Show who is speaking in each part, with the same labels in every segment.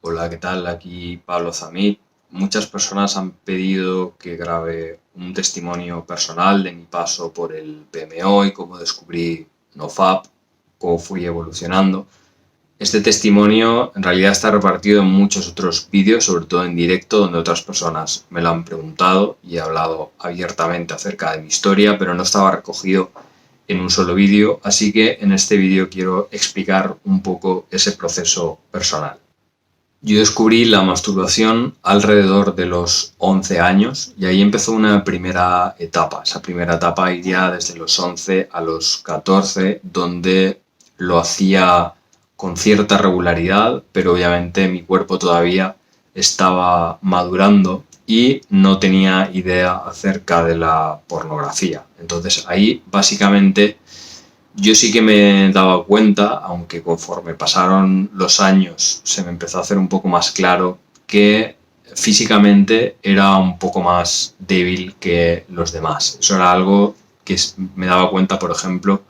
Speaker 1: Hola, ¿qué tal? Aquí Pablo Zamit. Muchas personas han pedido que grabe un testimonio personal de mi paso por el PMO y cómo descubrí NoFap, cómo fui evolucionando. Este testimonio en realidad está repartido en muchos otros vídeos, sobre todo en directo, donde otras personas me lo han preguntado y he hablado abiertamente acerca de mi historia, pero no estaba recogido en un solo vídeo, así que en este vídeo quiero explicar un poco ese proceso personal. Yo descubrí la masturbación alrededor de los 11 años y ahí empezó una primera etapa. Esa primera etapa iría desde los 11 a los 14, donde lo hacía con cierta regularidad, pero obviamente mi cuerpo todavía estaba madurando y no tenía idea acerca de la pornografía. Entonces ahí básicamente yo sí que me daba cuenta, aunque conforme pasaron los años se me empezó a hacer un poco más claro que físicamente era un poco más débil que los demás. Eso era algo que me daba cuenta, por ejemplo,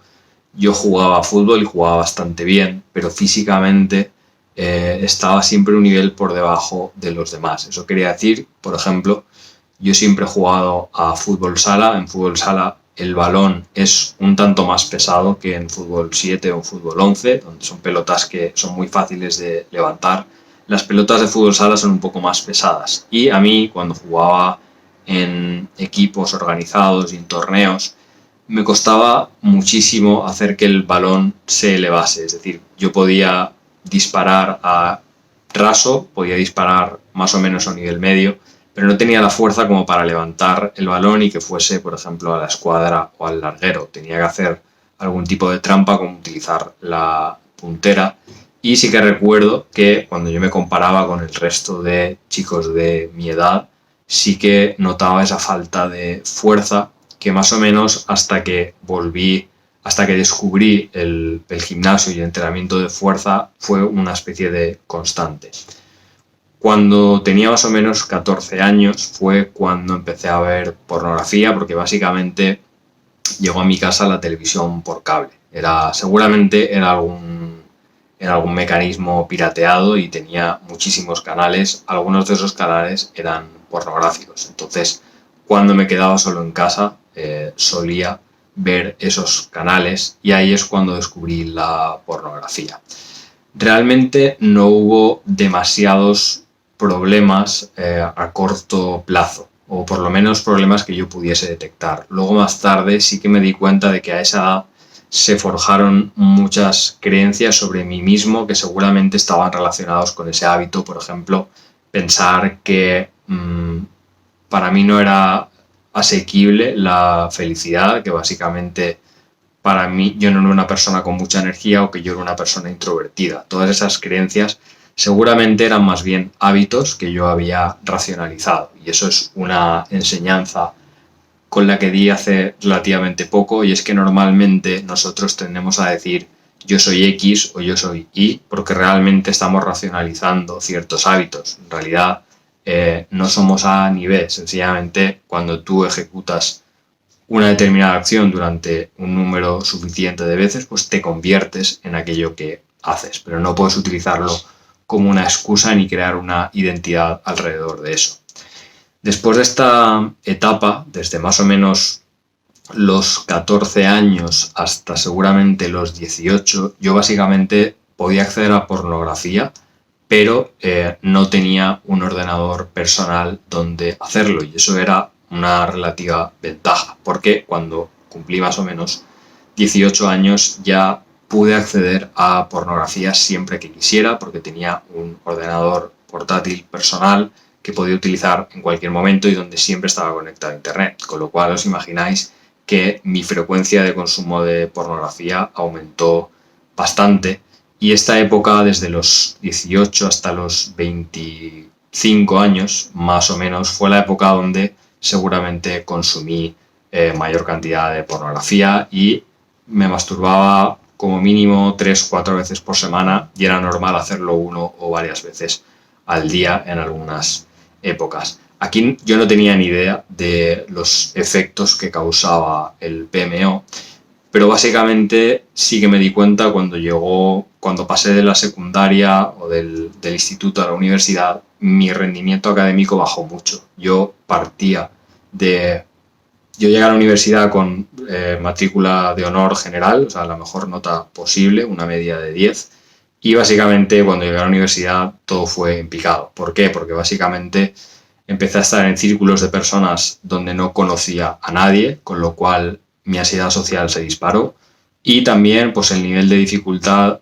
Speaker 1: yo jugaba a fútbol y jugaba bastante bien, pero físicamente estaba siempre un nivel por debajo de los demás. Eso quería decir, por ejemplo, yo siempre he jugado a fútbol sala. En fútbol sala el balón es un tanto más pesado que en fútbol 7 o fútbol 11, donde son pelotas que son muy fáciles de levantar. Las pelotas de fútbol sala son un poco más pesadas. Y a mí, cuando jugaba en equipos organizados y en torneos, me costaba muchísimo hacer que el balón se elevase. Es decir, yo podía disparar a raso, podía disparar más o menos a un nivel medio, pero no tenía la fuerza como para levantar el balón y que fuese, por ejemplo, a la escuadra o al larguero. Tenía que hacer algún tipo de trampa, como utilizar la puntera. Y sí que recuerdo que cuando yo me comparaba con el resto de chicos de mi edad, sí que notaba esa falta de fuerza que más o menos hasta que descubrí el gimnasio y el entrenamiento de fuerza fue una especie de constante. Cuando tenía más o menos 14 años fue cuando empecé a ver pornografía, porque básicamente llegó a mi casa la televisión por cable. Seguramente era algún mecanismo pirateado y tenía muchísimos canales. Algunos de esos canales eran pornográficos. Entonces, cuando me quedaba solo en casa, solía ver esos canales y ahí es cuando descubrí la pornografía. Realmente no hubo demasiados problemas a corto plazo, o por lo menos problemas que yo pudiese detectar. Luego más tarde sí que me di cuenta de que a esa edad se forjaron muchas creencias sobre mí mismo que seguramente estaban relacionados con ese hábito. Por ejemplo, pensar que para mí no era asequible la felicidad, que básicamente para mí yo no era una persona con mucha energía o que yo era una persona introvertida. Todas esas creencias seguramente eran más bien hábitos que yo había racionalizado. Y eso es una enseñanza con la que di hace relativamente poco, y es que normalmente nosotros tendemos a decir yo soy X o yo soy Y porque realmente estamos racionalizando ciertos hábitos. En realidad no somos A ni B, sencillamente cuando tú ejecutas una determinada acción durante un número suficiente de veces, pues te conviertes en aquello que haces, pero no puedes utilizarlo como una excusa ni crear una identidad alrededor de eso. Después de esta etapa, desde más o menos los 14 años hasta seguramente los 18, yo básicamente podía acceder a pornografía, pero no tenía un ordenador personal donde hacerlo, y eso era una relativa ventaja, porque cuando cumplí más o menos 18 años ya pude acceder a pornografía siempre que quisiera, porque tenía un ordenador portátil personal que podía utilizar en cualquier momento y donde siempre estaba conectado a internet, con lo cual os imagináis que mi frecuencia de consumo de pornografía aumentó bastante. Y esta época, desde los 18 hasta los 25 años, más o menos, fue la época donde seguramente consumí mayor cantidad de pornografía y me masturbaba como mínimo 3 o 4 veces por semana, y era normal hacerlo uno o varias veces al día en algunas épocas. Aquí yo no tenía ni idea de los efectos que causaba el PMO, pero básicamente sí que me di cuenta cuando pasé de la secundaria o del instituto a la universidad, mi rendimiento académico bajó mucho. Yo llegué a la universidad con matrícula de honor general, o sea, la mejor nota posible, una media de 10, y básicamente cuando llegué a la universidad todo fue en picado. ¿Por qué? Porque básicamente empecé a estar en círculos de personas donde no conocía a nadie, con lo cual mi ansiedad social se disparó y también pues el nivel de dificultad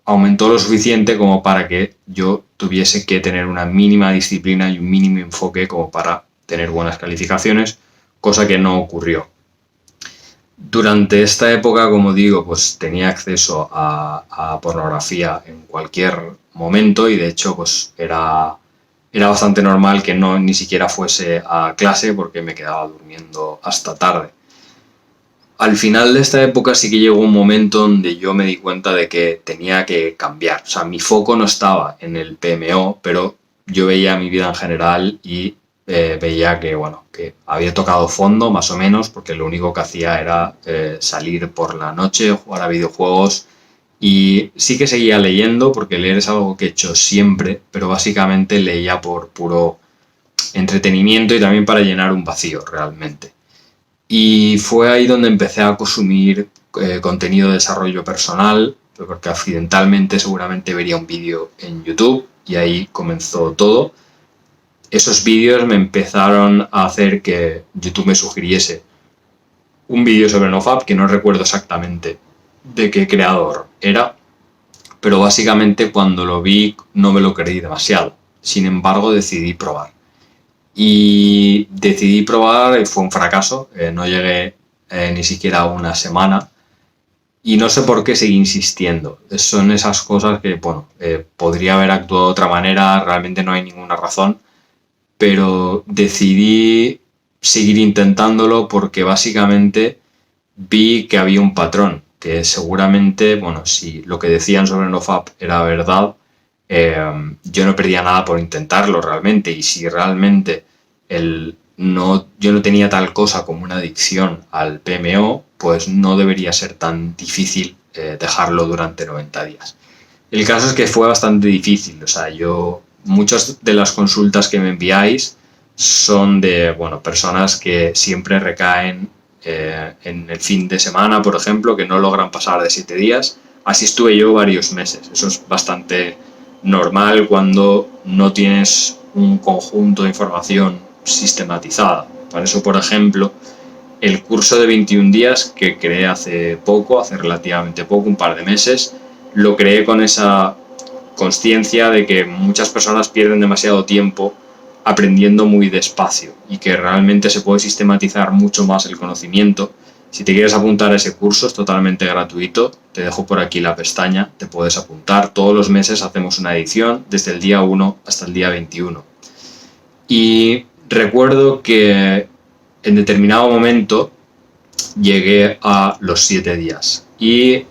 Speaker 1: aumentó lo suficiente como para que yo tuviese que tener una mínima disciplina y un mínimo enfoque como para tener buenas calificaciones, cosa que no ocurrió. Durante esta época, como digo, pues tenía acceso a pornografía en cualquier momento y de hecho pues era bastante normal que no ni siquiera fuese a clase porque me quedaba durmiendo hasta tarde. Al final de esta época sí que llegó un momento donde yo me di cuenta de que tenía que cambiar. O sea, mi foco no estaba en el PMO, pero yo veía mi vida en general y veía que, bueno, que había tocado fondo más o menos, porque lo único que hacía era salir por la noche, jugar a videojuegos y sí que seguía leyendo, porque leer es algo que he hecho siempre, pero básicamente leía por puro entretenimiento y también para llenar un vacío realmente. Y fue ahí donde empecé a consumir contenido de desarrollo personal, porque accidentalmente seguramente vería un vídeo en YouTube y ahí comenzó todo. Esos vídeos me empezaron a hacer que YouTube me sugiriese un vídeo sobre NoFap, que no recuerdo exactamente de qué creador era, pero básicamente cuando lo vi no me lo creí demasiado. Sin embargo, decidí probar. Y decidí probar y fue un fracaso, no llegué ni siquiera a una semana y no sé por qué seguí insistiendo. Son esas cosas que, bueno, podría haber actuado de otra manera, realmente no hay ninguna razón, pero decidí seguir intentándolo porque básicamente vi que había un patrón, que seguramente, bueno, si lo que decían sobre NoFap era verdad, yo no perdía nada por intentarlo realmente, y si realmente yo no tenía tal cosa como una adicción al PMO, pues no debería ser tan difícil dejarlo durante 90 días. El caso es que fue bastante difícil, o sea, muchas de las consultas que me enviáis son de, bueno, personas que siempre recaen en el fin de semana, por ejemplo, que no logran pasar de 7 días. Así estuve yo varios meses. Eso es bastante normal cuando no tienes un conjunto de información sistematizada. Por eso, por ejemplo, el curso de 21 días que creé hace relativamente poco, un par de meses, lo creé con esa consciencia de que muchas personas pierden demasiado tiempo aprendiendo muy despacio y que realmente se puede sistematizar mucho más el conocimiento. Si te quieres apuntar a ese curso es totalmente gratuito, te dejo por aquí la pestaña, te puedes apuntar. Todos los meses hacemos una edición desde el día 1 hasta el día 21. Y recuerdo que en determinado momento llegué a los 7 días y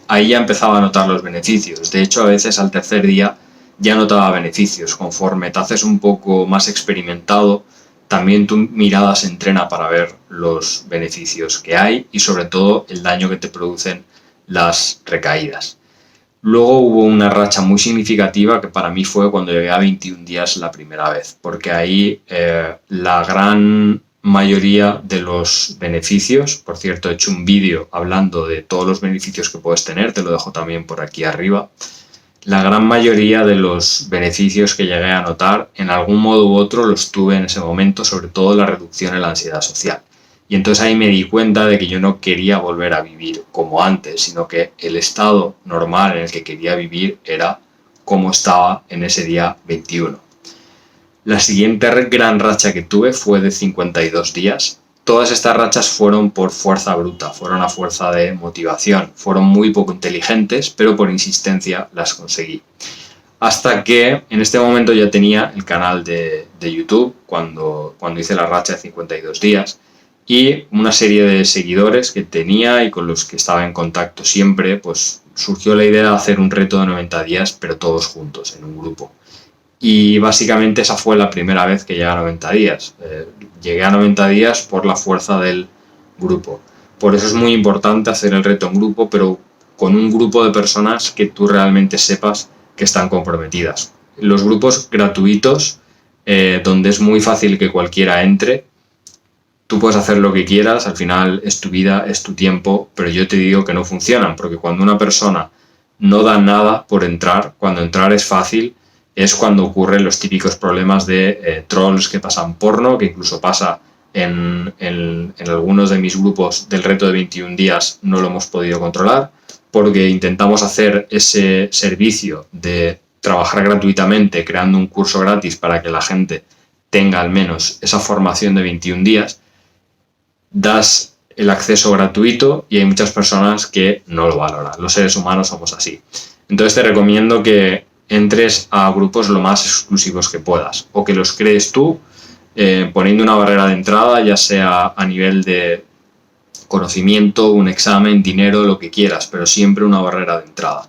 Speaker 1: ahí ya empezaba a notar los beneficios. De hecho, a veces al tercer día ya notaba beneficios. Conforme te haces un poco más experimentado, también tu mirada se entrena para ver los beneficios que hay y sobre todo el daño que te producen las recaídas. Luego hubo una racha muy significativa que para mí fue cuando llegué a 21 días la primera vez, porque ahí la gran mayoría de los beneficios, por cierto, he hecho un vídeo hablando de todos los beneficios que puedes tener, te lo dejo también por aquí arriba. La gran mayoría de los beneficios que llegué a notar, en algún modo u otro los tuve en ese momento, sobre todo la reducción en la ansiedad social. Y entonces ahí me di cuenta de que yo no quería volver a vivir como antes, sino que el estado normal en el que quería vivir era como estaba en ese día 21. La siguiente gran racha que tuve fue de 52 días. Todas estas rachas fueron por fuerza bruta, fueron a fuerza de motivación, fueron muy poco inteligentes, pero por insistencia las conseguí. Hasta que en este momento ya tenía el canal de YouTube cuando hice la racha de 52 días y una serie de seguidores que tenía y con los que estaba en contacto siempre, pues surgió la idea de hacer un reto de 90 días, pero todos juntos, en un grupo. Y básicamente esa fue la primera vez que llegué a 90 días. Llegué a 90 días por la fuerza del grupo. Por eso es muy importante hacer el reto en grupo, pero con un grupo de personas que tú realmente sepas que están comprometidas. Los grupos gratuitos, donde es muy fácil que cualquiera entre, tú puedes hacer lo que quieras, al final es tu vida, es tu tiempo, pero yo te digo que no funcionan, porque cuando una persona no da nada por entrar, cuando entrar es fácil, es cuando ocurren los típicos problemas de trolls que pasan porno, que incluso pasa en algunos de mis grupos del reto de 21 días, no lo hemos podido controlar, porque intentamos hacer ese servicio de trabajar gratuitamente, creando un curso gratis para que la gente tenga al menos esa formación de 21 días, das el acceso gratuito y hay muchas personas que no lo valoran. Los seres humanos somos así. Entonces te recomiendo que entres a grupos lo más exclusivos que puedas o que los crees tú, poniendo una barrera de entrada, ya sea a nivel de conocimiento, un examen, dinero, lo que quieras, pero siempre una barrera de entrada.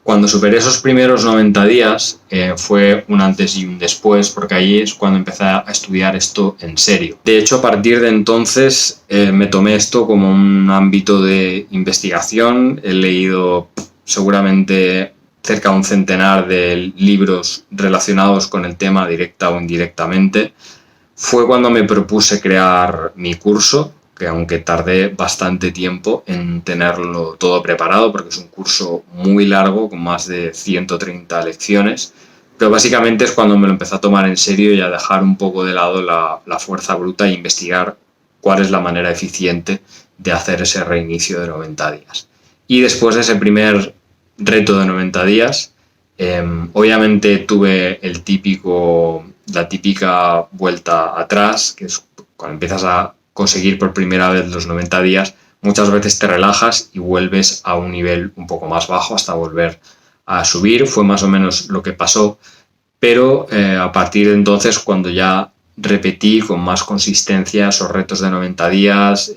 Speaker 1: Cuando superé esos primeros 90 días fue un antes y un después, porque ahí es cuando empecé a estudiar esto en serio. De hecho, a partir de entonces me tomé esto como un ámbito de investigación. He leído seguramente cerca de un centenar de libros relacionados con el tema, directa o indirectamente. Fue cuando me propuse crear mi curso, que aunque tardé bastante tiempo en tenerlo todo preparado, porque es un curso muy largo, con más de 130 lecciones, pero básicamente es cuando me lo empecé a tomar en serio y a dejar un poco de lado la fuerza bruta e investigar cuál es la manera eficiente de hacer ese reinicio de 90 días. Y después de ese primer reto de 90 días, obviamente tuve la típica vuelta atrás, que es cuando empiezas a conseguir por primera vez los 90 días, muchas veces te relajas y vuelves a un nivel un poco más bajo hasta volver a subir. Fue más o menos lo que pasó, pero a partir de entonces, cuando ya repetí con más consistencia esos retos de 90 días,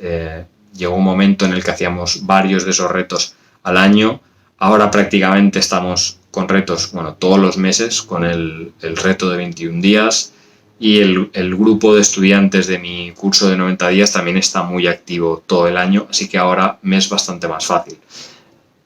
Speaker 1: llegó un momento en el que hacíamos varios de esos retos al año. Ahora prácticamente estamos con retos, bueno, todos los meses con el reto de 21 días y el grupo de estudiantes de mi curso de 90 días también está muy activo todo el año, así que ahora me es bastante más fácil.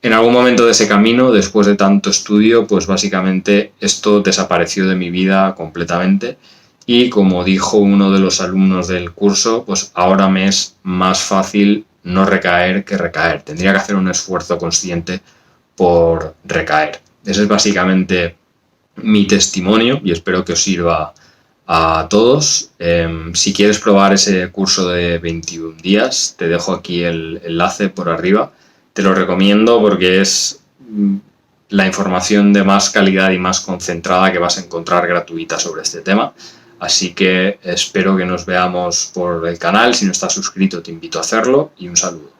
Speaker 1: En algún momento de ese camino, después de tanto estudio, pues básicamente esto desapareció de mi vida completamente y como dijo uno de los alumnos del curso, pues ahora me es más fácil no recaer que recaer. Tendría que hacer un esfuerzo consciente por recaer. Ese es básicamente mi testimonio y espero que os sirva a todos. Si quieres probar ese curso de 21 días, te dejo aquí el enlace por arriba. Te lo recomiendo porque es la información de más calidad y más concentrada que vas a encontrar gratuita sobre este tema. Así que espero que nos veamos por el canal. Si no estás suscrito, te invito a hacerlo y un saludo.